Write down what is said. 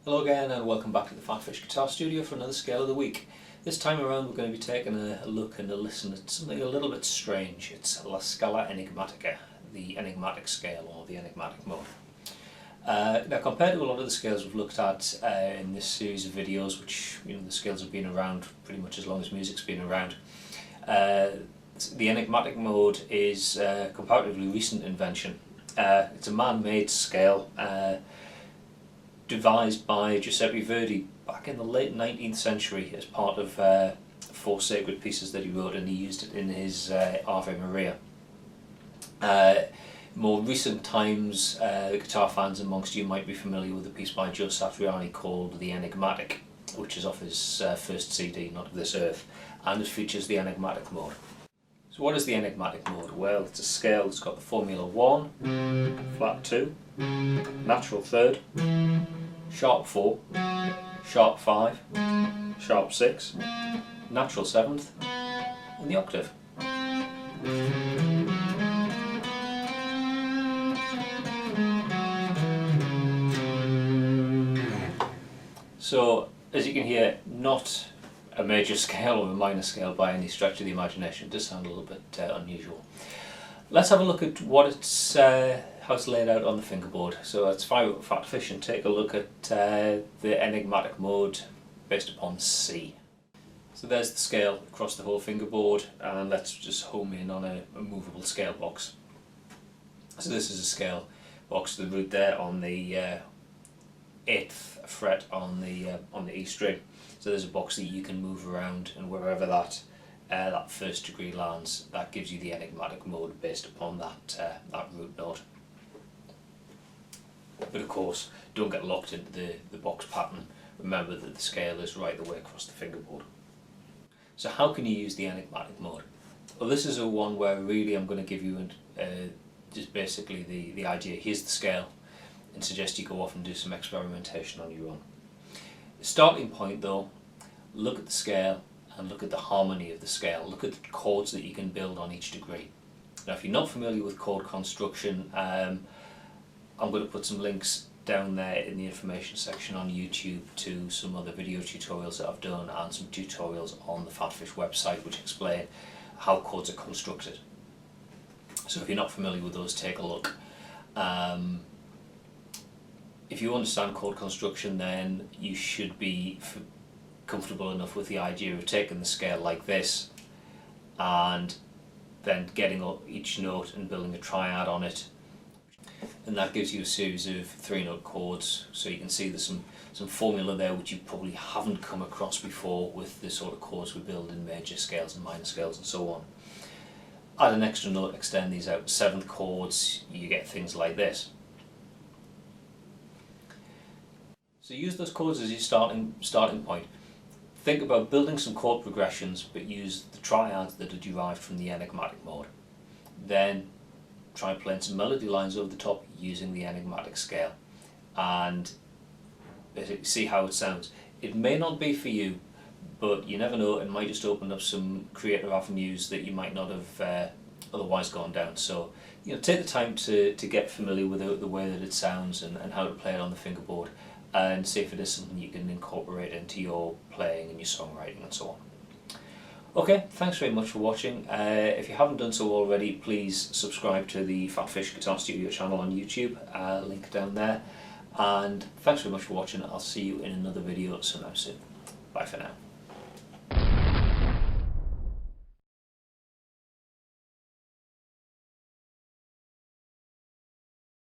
Hello again and welcome back to the PhatPhish Guitar Studio for another scale of the week. This time around we're going to be taking a look and a listen at something a little bit strange. It's La Scala Enigmatica, the Enigmatic scale or the Enigmatic mode. Now compared to a lot of the scales we've looked at in this series of videos, which the scales have been around pretty much as long as music's been around, the Enigmatic mode is a comparatively recent invention. It's a man-made scale devised by Giuseppe Verdi back in the late 19th century as part of 4 sacred pieces that he wrote, and he used it in his Ave Maria. More recent times, the guitar fans amongst you might be familiar with a piece by Joe Satriani called the Enigmatic, which is off his first CD, Not of This Earth, and it features the Enigmatic mode. So what is the Enigmatic mode? Well, it's a scale that's got the formula 1, flat 2, natural third, sharp 4, sharp 5, sharp 6, natural 7th, and the octave. So, as you can hear, not a major scale or a minor scale by any stretch of the imagination. It does sound a little bit unusual. Let's have a look at what it's how it's laid out on the fingerboard. So let's fire up PhatPhish and take a look at the Enigmatic mode based upon C. So there's the scale across the whole fingerboard, and let's just home in on a movable scale box. So this is a scale box, the root there on the 8th fret on the E string. So there's a box that you can move around, and wherever that first degree lands, that gives you the Enigmatic mode based upon that root note. But of course, don't get locked into the box pattern. Remember that the scale is right the way across the fingerboard. So how can you use the Enigmatic mode? Well, this is a one where really I'm going to give you just basically the idea. Here's the scale, and suggest you go off and do some experimentation on your own. The starting point though, look at the scale and look at the harmony of the scale. Look at the chords that you can build on each degree. Now if you're not familiar with chord construction, I'm going to put some links down there in the information section on YouTube to some other video tutorials that I've done and some tutorials on the PhatPhish website which explain how chords are constructed. So if you're not familiar with those, take a look. If you understand chord construction, then you should be comfortable enough with the idea of taking the scale like this and then getting up each note and building a triad on it, and that gives you a series of 3-note chords. So you can see there's some formula there which you probably haven't come across before with the sort of chords we build in major scales and minor scales and so on. Add an extra note, extend these out to 7th chords, you get things like this. So use those chords as your starting point. Think about building some chord progressions, but use the triads that are derived from the Enigmatic mode. Then try playing some melody lines over the top using the Enigmatic scale, and see how it sounds. It may not be for you, but you never know, it might just open up some creative avenues that you might not have otherwise gone down. So take the time to get familiar with the way that it sounds and how to play it on the fingerboard, and see if it is something you can incorporate into your playing and your songwriting and so on. Okay, thanks very much for watching. If you haven't done so already, please subscribe to the PhatPhish Guitar Studio channel on YouTube, link down there. And thanks very much for watching. I'll see you in another video sometime soon. Bye for now.